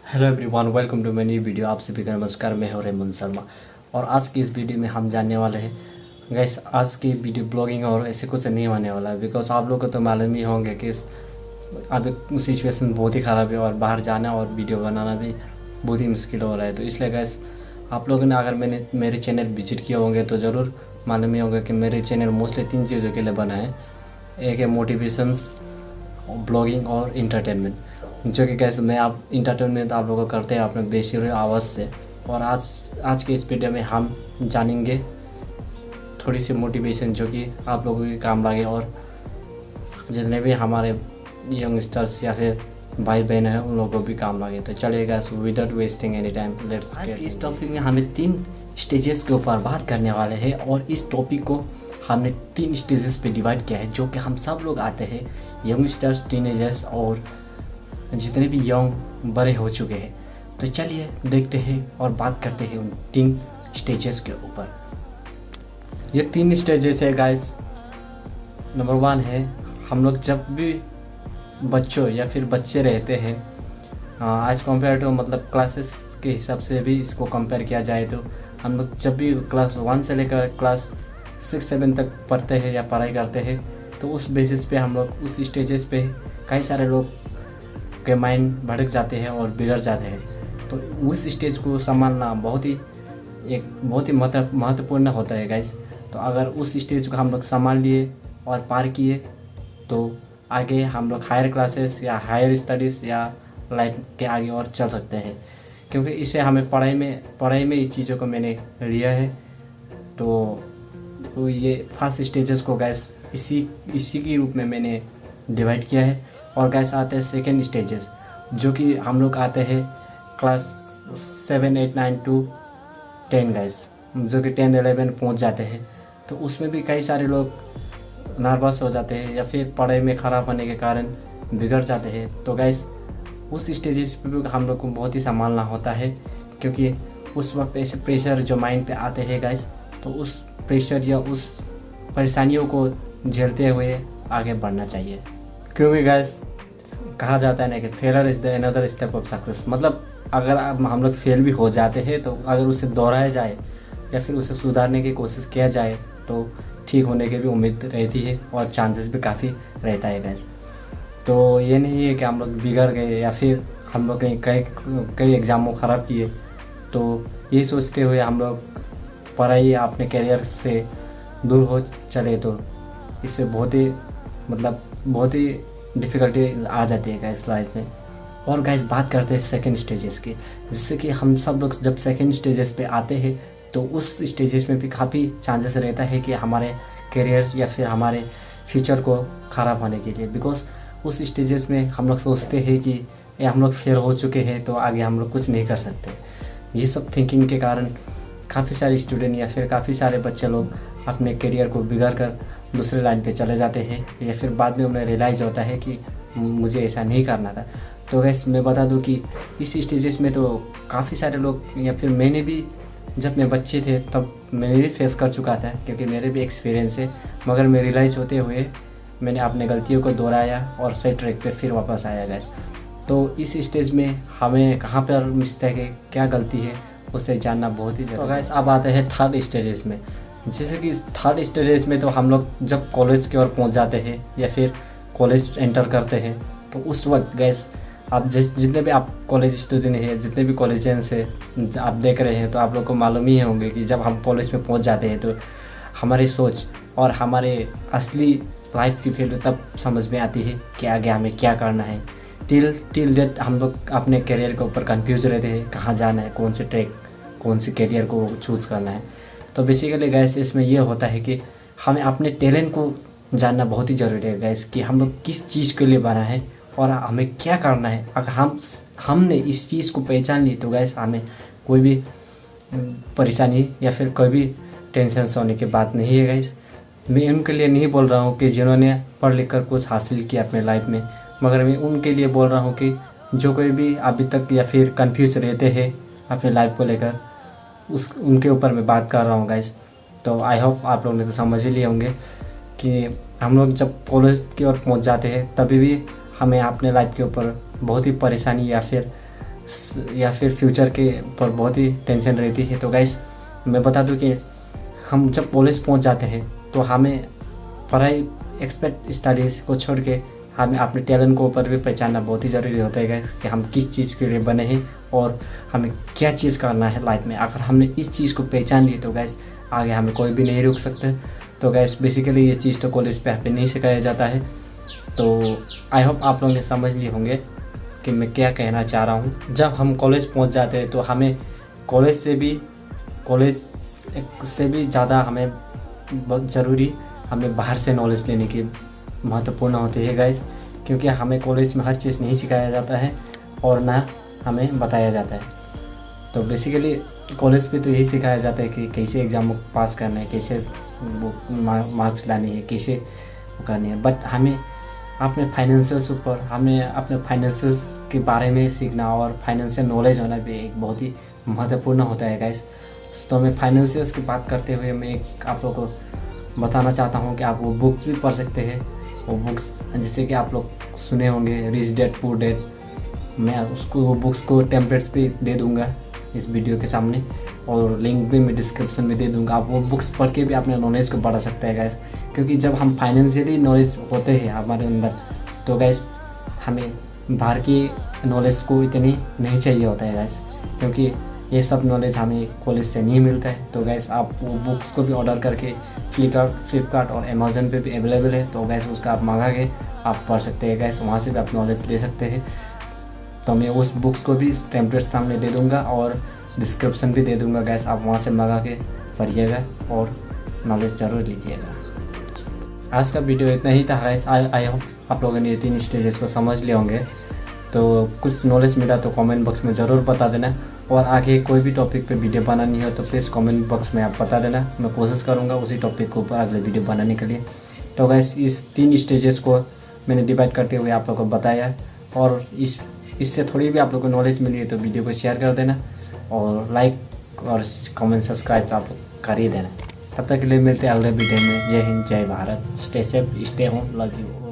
Hello everyone, welcome to my new video. आप सभी का नमस्कार। मैं हूं रेमंड शर्मा और आज की इस वीडियो में हम जानने वाले हैं गैस। आज की वीडियो ब्लॉगिंग और ऐसे कुछ नहीं होने वाला है बिकॉज आप लोग को तो मालूम ही होंगे कि अभी सिचुएशन बहुत ही ख़राब है और बाहर जाना और वीडियो बनाना भी बहुत ही मुश्किल हो रहा है। तो इसलिए गैस आप लोगों ने अगर मेरे चैनल विजिट किए होंगे तो ज़रूर मालूम ही होगा कि मेरे चैनल मोस्टली 3 चीज़ों के लिए बना है। एक है मोटिवेशंस, ब्लॉगिंग और इंटरटेनमेंट, जो कि कैसे मैं आप इंटरटेनमेंट आप लोगों को करते हैं अपने बेसुरी आवाज़ से। और आज के इस वीडियो में हम जानेंगे थोड़ी सी मोटिवेशन जो कि आप लोगों के काम लगे और जितने भी हमारे यंगस्टर्स या फिर भाई बहन हैं उन लोगों को भी काम लगे। तो चलिएगा without wasting any time let's आज के इस टॉपिक में हमें 3 स्टेजेस के ऊपर बात करने वाले हैं और इस टॉपिक को हमने 3 स्टेजेस पे डिवाइड किया है जो कि हम सब लोग आते हैं, यंगस्टर्स, टीनेजर्स और जितने भी यंग बड़े हो चुके हैं। तो चलिए देखते हैं और बात करते हैं उन 3 स्टेजेस के ऊपर। ये 3 स्टेजेस है गाइस। नंबर 1 है हम लोग जब भी बच्चों या फिर बच्चे रहते हैं, आज कंपेयर टू मतलब क्लासेस के हिसाब से भी इसको कंपेयर किया जाए तो हम लोग जब भी क्लास 1 से लेकर क्लास 6-7 तक पढ़ते हैं या पढ़ाई करते हैं तो उस बेसिस पे हम लोग उस स्टेजेस पे कई सारे लोग के माइंड भटक जाते हैं और बिगड़ जाते हैं। तो उस स्टेज को संभालना बहुत ही महत्वपूर्ण होता है गाइस। तो अगर उस स्टेज को हम लोग संभाल लिए और पार किए तो आगे हम लोग हायर क्लासेस या हायर स्टडीज़ या लाइफ के आगे और चल सकते हैं, क्योंकि इसे हमें पढ़ाई में इस चीज़ों को मैंने लिया है। तो ये फर्स्ट स्टेजेस को गैस इसी के रूप में मैंने डिवाइड किया है। और गैस आते हैं सेकेंड स्टेजेस जो कि हम लोग आते हैं क्लास 7, 8, 9 to 10 गैस, जो कि 10, 11 पहुंच जाते हैं। तो उसमें भी कई सारे लोग नर्वस हो जाते हैं या फिर पढ़ाई में ख़राब होने के कारण बिगड़ जाते हैं। तो गैस उस स्टेजेस पे भी हम लोग को बहुत ही संभालना होता है, क्योंकि उस वक्त ऐसे प्रेशर जो माइंड पे आते हैं गैस, तो उस प्रेशर या उस परेशानियों को झेलते हुए आगे बढ़ना चाहिए। क्योंकि गैस कहा जाता है ना कि failure is the another step of success. मतलब अगर हम लोग फेल भी हो जाते हैं तो अगर उसे दोहराया जाए या फिर उसे सुधारने की कोशिश किया जाए तो ठीक होने की भी उम्मीद रहती है और चांसेस भी काफ़ी रहता है गैस। तो ये नहीं है कि हम लोग बिगड़ गए या फिर हम लोग कई एग्ज़ामों ख़राब किए तो ये सोचते हुए हम लोग पढ़ाई या अपने करियर से दूर हो चले तो इससे बहुत ही डिफ़िकल्टी आ जाती है गाइस लाइफ में। और गाइस बात करते हैं सेकंड स्टेजेस की, जिससे कि हम सब लोग जब सेकंड स्टेजेस पे आते हैं तो उस स्टेजेस में भी काफ़ी चांसेस रहता है कि हमारे करियर या फिर हमारे फ्यूचर को ख़राब होने के लिए। बिकॉज उस स्टेजेस में हम लोग सोचते हैं कि हम लोग फेल हो चुके हैं तो आगे हम लोग कुछ नहीं कर सकते। ये सब थिंकिंग के कारण काफ़ी सारे स्टूडेंट या फिर काफ़ी सारे बच्चे लोग अपने करियर को बिगाड़ कर दूसरे लाइन पे चले जाते हैं या फिर बाद में उन्हें रियलाइज़ होता है कि मुझे ऐसा नहीं करना था। तो गैस मैं बता दूं कि इस स्टेजेस में तो काफ़ी सारे लोग या फिर मैंने भी जब मैं बच्चे थे तब मैंने भी फेस कर चुका था, क्योंकि मेरे भी एक्सपीरियंस है। मगर मैं रियलाइज़ होते हुए मैंने अपने गलतियों को दोहराया और सही ट्रैक पर फिर वापस आया गैस। तो इस स्टेज में हमें कहाँ पर मिस्टेक है, क्या गलती है, उसे जानना बहुत ही जरूरी है। तो गैस अब आते हैं थर्ड स्टेजेस में, जैसे कि थर्ड स्टेजेस में तो हम लोग जब कॉलेज की ओर पहुंच जाते हैं या फिर कॉलेज एंटर करते हैं तो उस वक्त गैस आप जितने भी आप कॉलेज स्टूडेंट हैं, जितने भी कॉलेजियंस हैं आप देख रहे हैं, तो आप लोग को मालूम ही होंगे कि जब हम कॉलेज में पहुंच जाते हैं तो हमारी सोच और हमारे असली लाइफ की वैल्यू तब समझ में आती है कि आगे हमें क्या करना है। टिल डेट हम लोग अपने करियर के ऊपर कन्फ्यूज रहते हैं, कहाँ जाना है, कौन से ट्रैक, कौन से करियर को चूज़ करना है। तो बेसिकली गैस इसमें यह होता है कि हमें अपने टैलेंट को जानना बहुत ही ज़रूरी है गैस, कि हम लोग किस चीज़ के लिए बना है और हमें क्या करना है। अगर हमने इस चीज़ को पहचान ली तो गैस हमें कोई भी परेशानी या फिर कोई भी टेंशन होने की बात नहीं है गैस। मैं उनके लिए नहीं बोल रहा हूँ कि जिन्होंने पढ़ लिख कर कुछ हासिल किया अपने लाइफ में, मगर मैं उनके लिए बोल रहा हूँ कि जो कोई भी अभी तक या फिर कन्फ्यूज रहते हैं अपने लाइफ को लेकर, उनके ऊपर मैं बात कर रहा हूँ गाइस। तो आई होप आप लोग ने तो समझ ही लिए होंगे कि हम लोग जब कॉलेज की ओर पहुँच जाते हैं तभी भी हमें अपने लाइफ के ऊपर बहुत ही परेशानी या फिर या फिर फ्यूचर के ऊपर बहुत ही टेंशन रहती है। तो गाइस मैं बता दूं कि हम जब कॉलेज पहुंच जाते हैं तो हमें पढ़ाई एक्सपेक्ट स्टडीज़ को छोड़ के हमें अपने टैलेंट को ऊपर भी पहचानना बहुत ही ज़रूरी होता है गाइस, कि हम किस चीज़ के लिए बने हैं और हमें क्या चीज़ करना है लाइफ में। अगर हमने इस चीज़ को पहचान ली तो गाइस आगे हमें कोई भी नहीं रोक सकते। तो गाइस बेसिकली ये चीज़ तो कॉलेज पे हमें नहीं सिखाया जाता है। तो आई होप आप लोगों ने समझ लिए होंगे कि मैं क्या कहना चाह रहा हूँ। जब हम कॉलेज पहुँच जाते हैं तो हमें कॉलेज से भी ज़्यादा हमें बहुत ज़रूरी हमें बाहर से नॉलेज लेने की महत्वपूर्ण होती है गाइस, क्योंकि हमें कॉलेज में हर चीज़ नहीं सिखाया जाता है और ना हमें बताया जाता है। तो बेसिकली कॉलेज पे तो यही सिखाया जाता है कि कैसे एग्ज़ाम पास करना है, कैसे वो मार्क्स लाने हैं, कैसे वो करनी है। बट हमें अपने फाइनेंशियल्स ऊपर हमें अपने फाइनेंशियल्स के बारे में सीखना और फाइनेंशियल नॉलेज होना भी एक बहुत ही महत्वपूर्ण होता है गाइस। तो मैं फाइनेंशियल्स की बात करते हुए मैं एक आप लोगों को बताना चाहता हूँ कि आप वो बुक्स भी पढ़ सकते हैं। वो बुक्स जैसे कि आप लोग सुने होंगे रिच डैड पुअर डैड, मैं वो बुक्स को टेम्पलेट्स भी दे दूँगा इस वीडियो के सामने और लिंक भी मैं डिस्क्रिप्शन में दे दूँगा। आप वो बुक्स पढ़ के भी अपने नॉलेज को बढ़ा सकते हैं गाइस, क्योंकि जब हम फाइनेंशियली नॉलेज होते हैं हमारे अंदर तो गाइस हमें बाहर की नॉलेज को इतनी नहीं चाहिए होता है गाइस, क्योंकि ये सब नॉलेज हमें कॉलेज से नहीं मिलता है। तो गैस आप वो बुक्स को भी ऑर्डर करके फ्लिपकार्ट और अमेज़न पे भी अवेलेबल है। तो गैस उसका आप मंगा के आप पढ़ सकते हैं गैस, वहाँ से भी आप नॉलेज ले सकते हैं। तो मैं उस बुक्स को भी टेम्पलेट सामने दे दूँगा और डिस्क्रिप्शन भी दे दूँगा गैस, आप वहाँ से मंगा के पढ़िएगा और नॉलेज ज़रूर लीजिएगा। आज का वीडियो इतना ही था गैस। आई होप आप लोगों ने ये 3 स्टेजेस को समझ लिए होंगे। तो कुछ नॉलेज मिला तो कमेंट बॉक्स में ज़रूर बता देना, और आगे कोई भी टॉपिक पे वीडियो बनानी हो तो प्लीज़ कमेंट बॉक्स में आप बता देना। मैं कोशिश करूँगा उसी टॉपिक के ऊपर अगले वीडियो बनाने के लिए। तो गैस इस 3 स्टेजेस को मैंने डिवाइड करते हुए आप लोगों को बताया, और इससे थोड़ी भी आप लोगों को नॉलेज मिली है तो वीडियो को शेयर कर देना और लाइक और कमेंट सब्सक्राइब तो आप लोग कर ही देना। तब तक के लिए मिलते हैं अगले वीडियो में। जय हिंद, जय Bharat, stay safe, stay home, love you.